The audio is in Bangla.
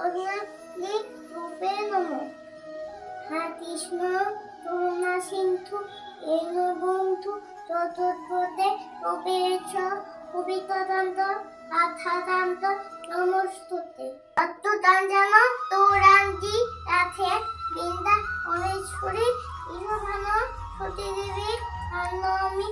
অগ্নি রূপে নমঃ। হ্যাঁ কৃষ্ণ করুণা সিন্ধু এন বন্ধু চতুর্পদে প্রবেশ কবিতদন্ত আথাদান্ত নমস্তুতে। অত্যুতাঞ্জন তৌরাঙ্গি রাথে বৃন্দা পরেশ্বরী ইহভান সতী দেবী নমি